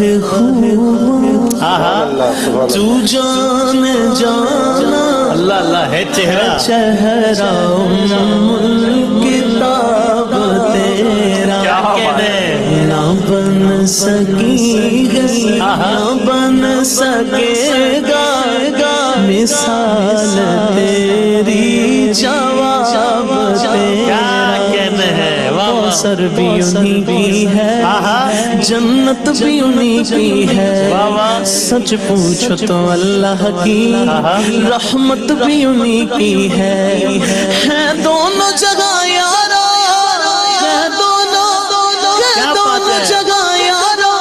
ہے خوب تو جان جانا اللہ اللہ ہے چہرہ چہرہ کتاب تیرا نہ بن سکی نہ بن سکے گا مثال تیری جواب تیرا سر بھی انہی کی ہے جنت بھی انہی کی ہے سچ پوچھو تو اللہ کی رحمت بھی انہی کی ہے دونوں جگہ یارو ہے دونوں جگہ یارو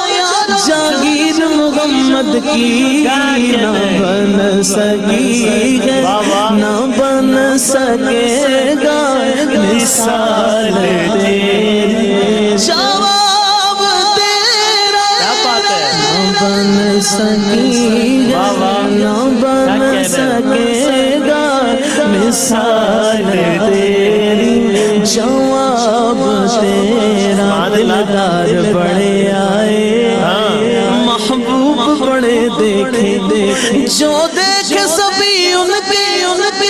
جاگیر محمد کی نہ بن سکی ہے نہ بن سکے گا مثال تیری جواب تیرا نہ بن سکی نہ بن سکے گا مثال تیری جواب تیرا دلدار بڑے آئے محبوب بڑے دیکھے جو دیکھے سبھی ان کے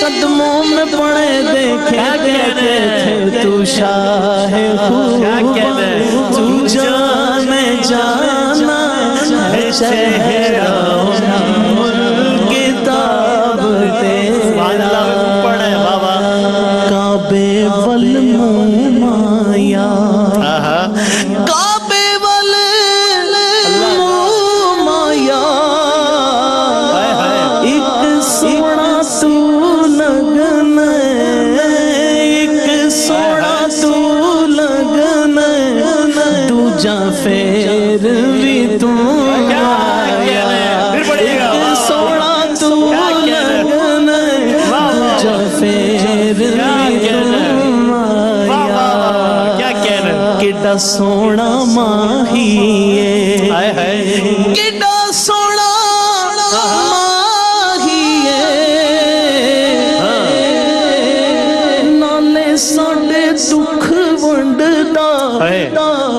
قدموں میں پڑے دیکھے تھے تو شاہ خوب تو جان جانا ہے چہرہ کتاب تیرا کعبے والمایا کعبے والمایا ایک سونا تو لگنا ایک سونا تو لگنا تو جا پھر بھی تو ایک سونا تو لگنا جا پھر بھی کیڑا سونا ماہی کیڑا سونا ماہی نالے ساڑے دکھ ونڈدا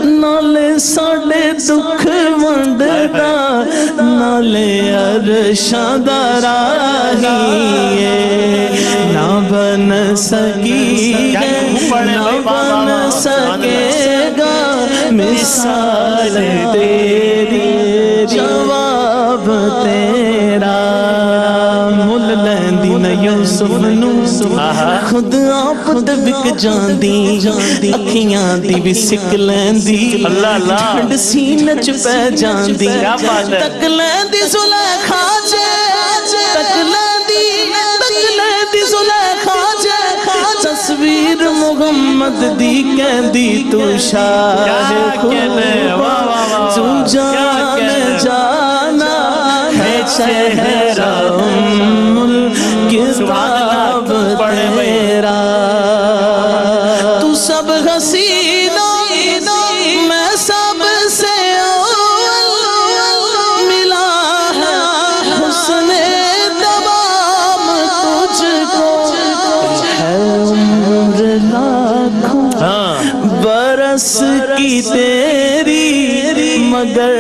نالے ساڑے دکھ ونڈدا نالے عرشاں دا راہی نہ بن سکی نہ بن سکے گا مثال تیری جواب تیرا مل لیندی نہ یوسف نو خود آپ تے وک جاندی اکھیاں دی بھی سک لیندی ٹھنڈ سینے چ پے جاندی تک لیندی زلیخا جے تک لیندی زلیخا جے تصویر محمد دی کہندی تو شاہ خوب تو جان جانا ہے چہرہ کتاب تیرا تو سب حسینہ میں سب سے اول ملا ہے حسن تمام تجھ کو ہے عمر لاکھوں برس کی تیری مگر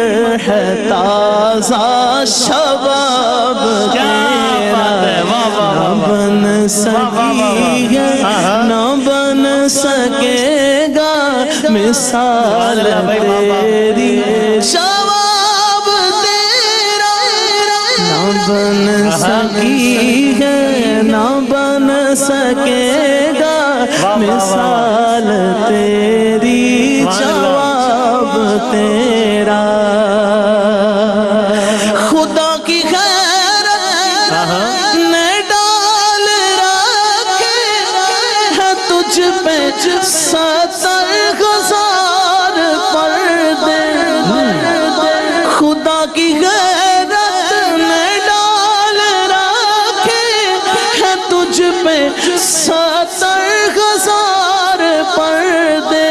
ہے تازہ شباب تیرا نہ بن سکی نہ بن سکے گا مثال تیری شباب تیرا نہ بن سکی نہ بن سکے گا مثال تیری جواب تیرا خدا کی غیرت نے ڈال رکھے ہے تجھ پہ 70,000 پردے خدا کی غیرت نے ڈال رکھے ہے تجھ پہ 70,000 پردے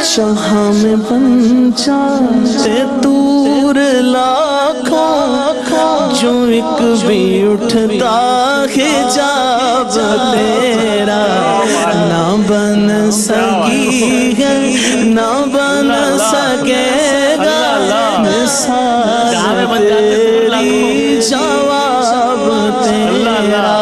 جہاں میں بن جاتے دور لاکھوں جو ایک بھی اٹھتا حجاب تیرا نہ بن سکی ہے نہ بن سکے گا سال جہاں میں بن جاتے ہیں تیری جواب تیرا